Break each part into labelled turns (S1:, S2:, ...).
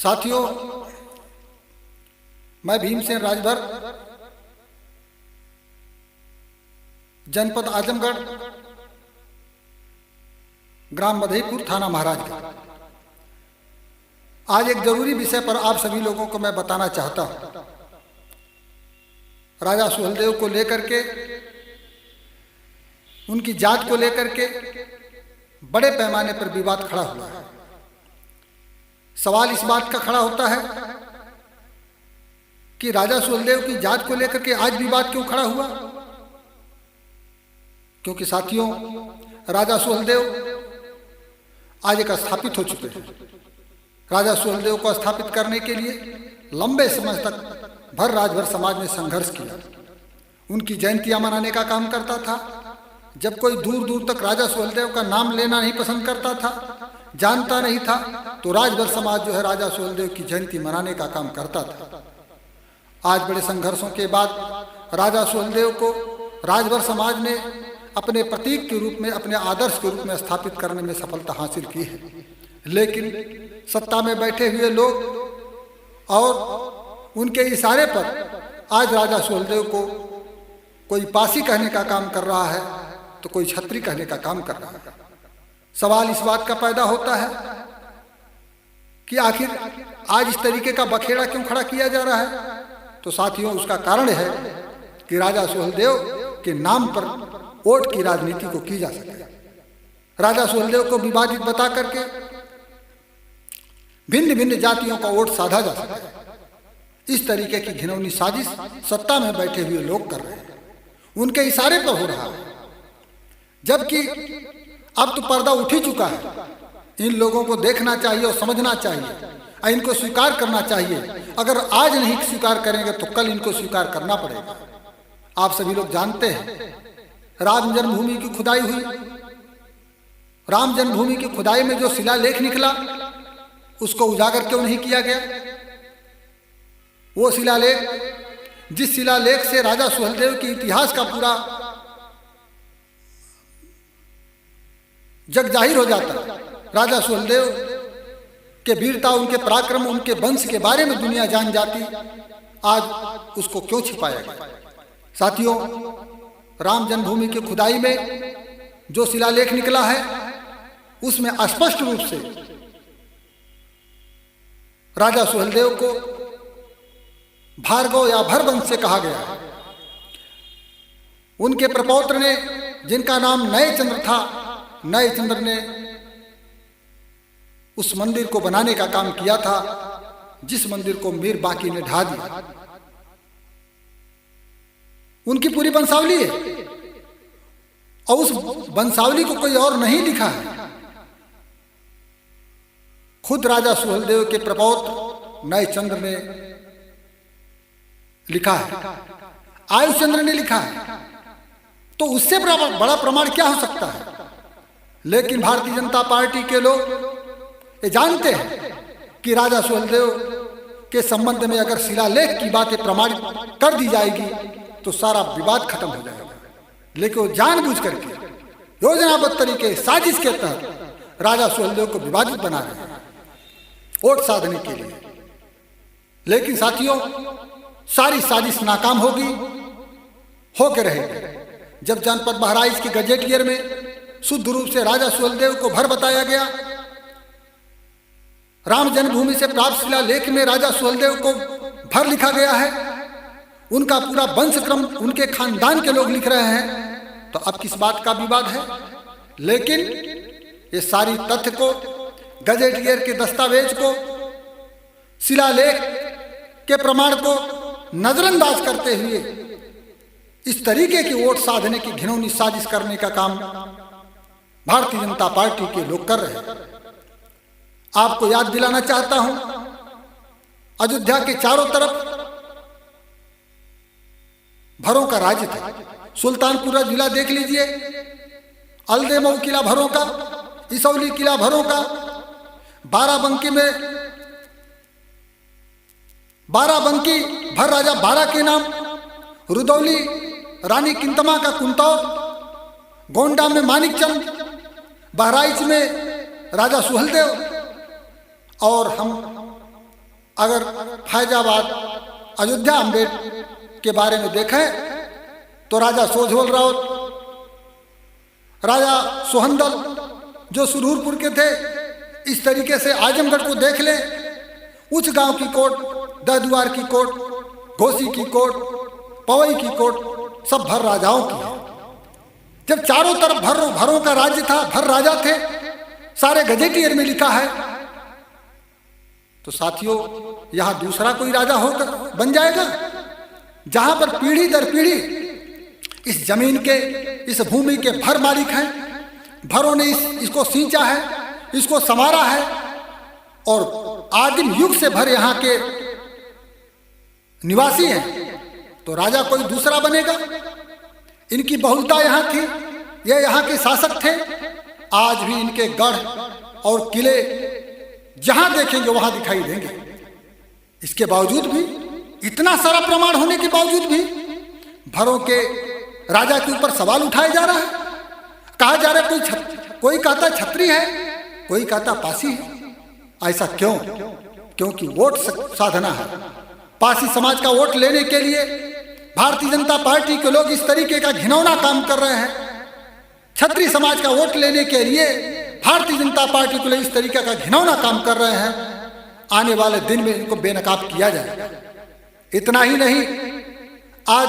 S1: साथियों, मैं भीमसेन राजभर, जनपद आजमगढ़, ग्राम मधेपुर, थाना महाराजगंज। आज एक जरूरी विषय पर आप सभी लोगों को मैं बताना चाहता हूं। राजा सुहेलदेव को लेकर के, उनकी जात को लेकर के बड़े पैमाने पर विवाद खड़ा हुआ है। सवाल इस बात का खड़ा होता है कि राजा सुहेलदेव की जात को लेकर के आज विवाद क्यों खड़ा हुआ। क्योंकि साथियों, राजा सुहेलदेव आज एक स्थापित हो चुके हैं। राजा सुहेलदेव को स्थापित करने के लिए लंबे समय तक भर राजभर समाज ने संघर्ष किया। उनकी जयंतियां मनाने का काम करता था। जब कोई दूर दूर तक राजा सुहेलदेव का नाम लेना नहीं पसंद करता था, जानता नहीं था, तो राजभर समाज जो है राजा सुहेलदेव की जयंती मनाने का काम करता था। आज बड़े संघर्षों के बाद राजा सुहेलदेव को राजभर समाज ने अपने प्रतीक के रूप में, अपने आदर्श के रूप में स्थापित करने में सफलता हासिल की है। लेकिन सत्ता में बैठे हुए लोग और उनके इशारे पर आज राजा सुहेलदेव को कोई पासी कहने का काम कर रहा है तो कोई छत्री कहने का काम कर रहा है। सवाल इस बात का पैदा होता है कि आखिर आज इस तरीके का बखेड़ा क्यों खड़ा किया जा रहा है। तो साथियों, उसका कारण है कि राजा सुहेलदेव के नाम पर वोट की राजनीति को की जा सके। राजा सुहेलदेव को विवादित बता करके भिन्न भिन्न जातियों का वोट साधा जा सके। इस तरीके की घिनौनी साजिश सत्ता में बैठे हुए लोग कर रहे हैं, उनके इशारे पर हो रहा है। जबकि अब तो पर्दा उठ ही चुका है। इन लोगों को देखना चाहिए और समझना चाहिए और इनको स्वीकार करना चाहिए। अगर आज नहीं स्वीकार करेंगे तो कल इनको स्वीकार करना पड़ेगा। आप सभी लोग जानते हैं, राम जन्मभूमि की खुदाई हुई। राम जन्मभूमि की खुदाई में जो शिलालेख निकला उसको उजागर क्यों नहीं किया गया। वो शिलालेख, जिस शिलालेख से राजा सुहेलदेव के इतिहास का पूरा जग जाहिर हो जाता, राजा सुहेलदेव के वीरता, उनके पराक्रम, उनके वंश के बारे में दुनिया जान जाती, आज उसको क्यों छिपाया गया। साथियों, राम जन्मभूमि की खुदाई में जो शिलालेख निकला है उसमें स्पष्ट रूप से राजा सुहेलदेव को भार्गव या भरवंश से कहा गया है। उनके प्रपौत्र ने, जिनका नाम नए चंद्र था, नए चंद्र ने उस मंदिर को बनाने का काम किया था जिस मंदिर को मीर बाकी ने ढा दिया। उनकी पूरी वंशावली है और उस वंशावली को कोई और नहीं लिखा है। खुद राजा सुहेलदेव के प्रपौत्र नए चंद्र ने लिखा है, आयुषचंद्र ने लिखा है। तो उससे बड़ा प्रमाण क्या हो सकता है। लेकिन भारतीय जनता पार्टी के लोग ये जानते हैं कि राजा सुहेलदेव के संबंध में अगर शिलालेख की बातें प्रमाणित कर दी जाएगी तो सारा विवाद खत्म हो जाएगा। लेकिन वो जानबूझ करके योजनाबद्ध तरीके, साजिश के तहत राजा सुहेलदेव को विवादित बना रहे हैं वोट साधने के लिए। लेकिन साथियों, सारी साजिश नाकाम होगी, होके रहेगी। जब जनपद बहराइच की गजेटियर में शुद्ध रूप से राजा सुहेलदेव को भर बताया गया, राम जन्मभूमि से प्राप्त शिलालेख में राजा सुहेलदेव को भर लिखा गया है, उनका पूरा वंशक्रम उनके खानदान के लोग लिख रहे हैं, तो अब किस बात का विवाद है। लेकिन ये सारी तथ्य को, गजेटियर के दस्तावेज को, शिलालेख के प्रमाण को नजरअंदाज करते हुए इस तरीके की वोट साधने की घिनौनी साजिश करने का काम भारतीय जनता पार्टी के लोग कर रहे हैं। आपको याद दिलाना चाहता हूं, अयोध्या के चारों तरफ भरों का राज्य था। सुल्तानपुर जिला देख लीजिए, अलदेमऊ किला भरों का, इसौली किला भरों का, बाराबंकी में बाराबंकी भर राजा बारा के नाम, रुदौली रानी किंतमा का कुंतौर, गोंडा में मानिकचंद, बहराइच में राजा सुहेलदेव, और हम अगर फैजाबाद अयोध्या अम्बेड के बारे में देखें तो राजा सोझोल राउत, राजा सोहंदल जो सुरूरपुर के थे, इस तरीके से आजमगढ़ को देख लें, उच्च गांव की कोट, दहदुआर की कोट, घोसी की कोट, पवई की कोट, सब भर राजाओं की है। जब चारों तरफ भरों का राज्य था, भर राजा थे, सारे गजेटियर में लिखा है, तो साथियों यहां दूसरा कोई राजा होकर बन जाएगा जहां पर पीढ़ी दर पीढ़ी इस जमीन के, इस भूमि के भर मालिक हैं, भरों ने इसको सींचा है, इसको संवारा है, और आदिम युग से भर यहाँ के निवासी हैं, तो राजा कोई दूसरा बनेगा। इनकी बहुलता यहाँ थी, ये यहाँ के शासक थे। आज भी इनके गढ़ और किले जहां देखेंगे वहां दिखाई देंगे। इसके बावजूद भी, इतना सारा प्रमाण होने के बावजूद भी भरों के राजा के ऊपर सवाल उठाया जा रहा है। कहा जा रहा है कोई कहता छत्री है, कोई कहता पासी है। ऐसा क्यों? क्योंकि वोट साधना है। पासी समाज का वोट लेने के लिए भारतीय जनता पार्टी के लोग इस तरीके का घिनौना काम कर रहे हैं। छत्री समाज का वोट लेने के लिए भारतीय जनता पार्टी के लिए इस तरीके का घिनौना काम कर रहे हैं। आने वाले दिन में इनको बेनकाब किया जाएगा। इतना ही नहीं, आज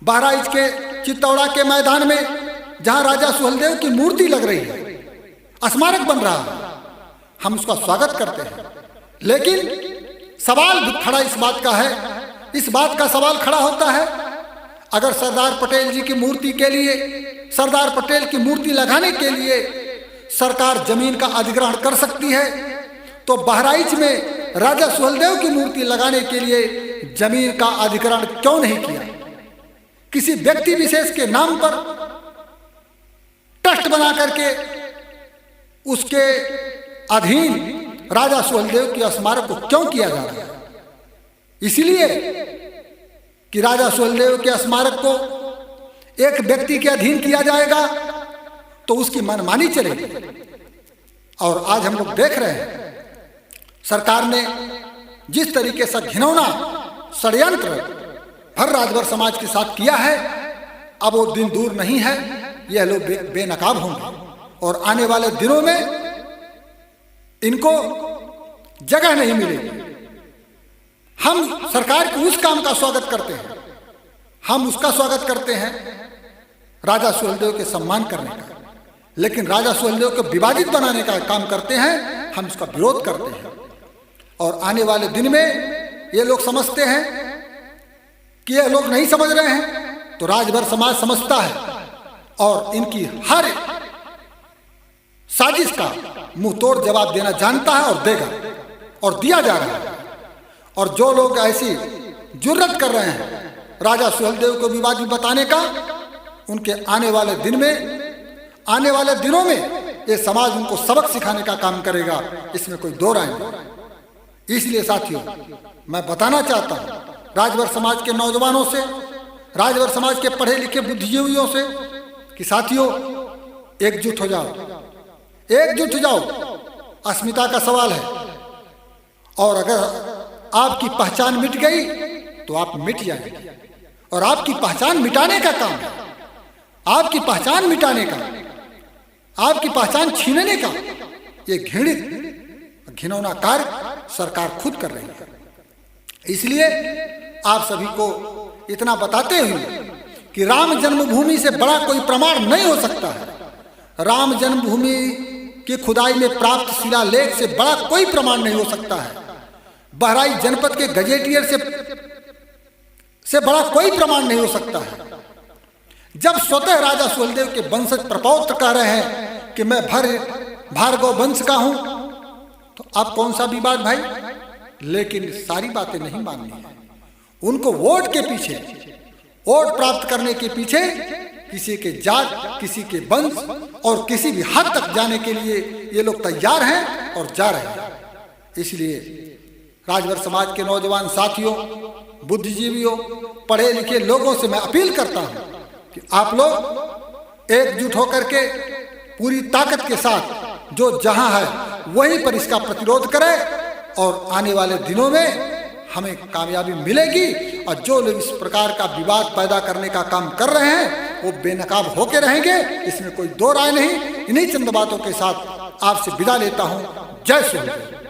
S1: बहराइच के चित्तौड़ा के मैदान में जहां राजा सुहेलदेव की मूर्ति लग रही है, स्मारक बन रहा है, हम उसका स्वागत करते हैं। लेकिन सवाल भी खड़ा इस बात का है, इस बात का सवाल खड़ा होता है, अगर सरदार पटेल जी की मूर्ति के लिए, सरदार पटेल की मूर्ति लगाने के लिए सरकार जमीन का अधिग्रहण कर सकती है, तो बहराइच में राजा सुहेलदेव की मूर्ति लगाने के लिए जमीन का अधिग्रहण क्यों नहीं किया? किसी व्यक्ति विशेष के नाम पर ट्रस्ट बना करके उसके अधीन राजा सुहेलदेव के स्मारक को क्यों किया जा रहा है? इसलिए कि राजा सुहेलदेव के स्मारक को एक व्यक्ति के अधीन किया जाएगा तो उसकी मनमानी चलेगी। और आज हम लोग देख रहे हैं सरकार ने जिस तरीके से घिनौना षड्यंत्र भर राजभर समाज के साथ किया है, अब वो दिन दूर नहीं है, यह लोग बेनकाब होंगे और आने वाले दिनों में इनको जगह नहीं मिलेगी। हम सरकार के उस काम का स्वागत करते हैं, हम उसका स्वागत करते हैं राजा सुहेलदेव के सम्मान करने का, लेकिन राजा सुहेलदेव को विवादित बनाने का काम करते हैं, हम उसका विरोध करते हैं। और आने वाले दिन में ये लोग समझते हैं कि ये लोग नहीं समझ रहे हैं, तो राजभर समाज समझता है और इनकी हर साजिश का मुंह तोड़ जवाब देना जानता है और देगा और दिया जा रहा है। और जो लोग ऐसी जुर्रत कर रहे हैं राजा सुहेलदेव को विवादित बताने का, उनके आने वाले दिन में, आने वाले दिनों में ये समाज उनको सबक सिखाने का काम करेगा, इसमें कोई दो राय नहीं। इसलिए साथियों मैं बताना चाहता हूं राजभर समाज के नौजवानों से, राजभर समाज के पढ़े लिखे बुद्धिजीवियों से कि साथियों एकजुट हो जाओ, एकजुट हो जाओ। अस्मिता का सवाल है और अगर आपकी पहचान मिट गई तो आप मिट जाएंगे, और आपकी पहचान मिटाने का काम है, आपकी पहचान मिटाने का, आपकी पहचान छीनने का ये घृणित घिनौना कार्य सरकार खुद कर रही है। इसलिए आप सभी को इतना बताते हुए कि राम जन्मभूमि से बड़ा कोई प्रमाण नहीं हो सकता है, राम जन्मभूमि की खुदाई में प्राप्त शिलालेख से बड़ा कोई प्रमाण नहीं हो सकता है, बहराइच जनपद के गजेटियर से बड़ा कोई प्रमाण नहीं हो सकता है। जब स्वतः राजा सुहेलदेव के वंशज प्रपौत्र कह रहे हैं कि मैं भार्गव वंश का हूं, तो अब कौन सा विवाद भाई? लेकिन सारी बातें नहीं माननी है। उनको वोट के पीछे, वोट प्राप्त करने के पीछे किसी के जात, किसी के वंश और किसी भी हद तक जाने के लिए ये लोग तैयार हैं और जा रहे हैं। इसलिए राजभर समाज के नौजवान साथियों, बुद्धिजीवियों, पढ़े लिखे लोगों से मैं अपील करता हूं कि आप लोग एकजुट होकर के पूरी ताकत के साथ जो जहां है वहीं पर इसका प्रतिरोध करें और आने वाले दिनों में हमें कामयाबी मिलेगी। और जो लोग इस प्रकार का विवाद पैदा करने का काम कर रहे हैं वो बेनकाब होके रहेंगे, इसमें कोई दो राय नहीं। इन्हीं चंद बातों के साथ आपसे विदा लेता हूं। जय सुहेलदेव।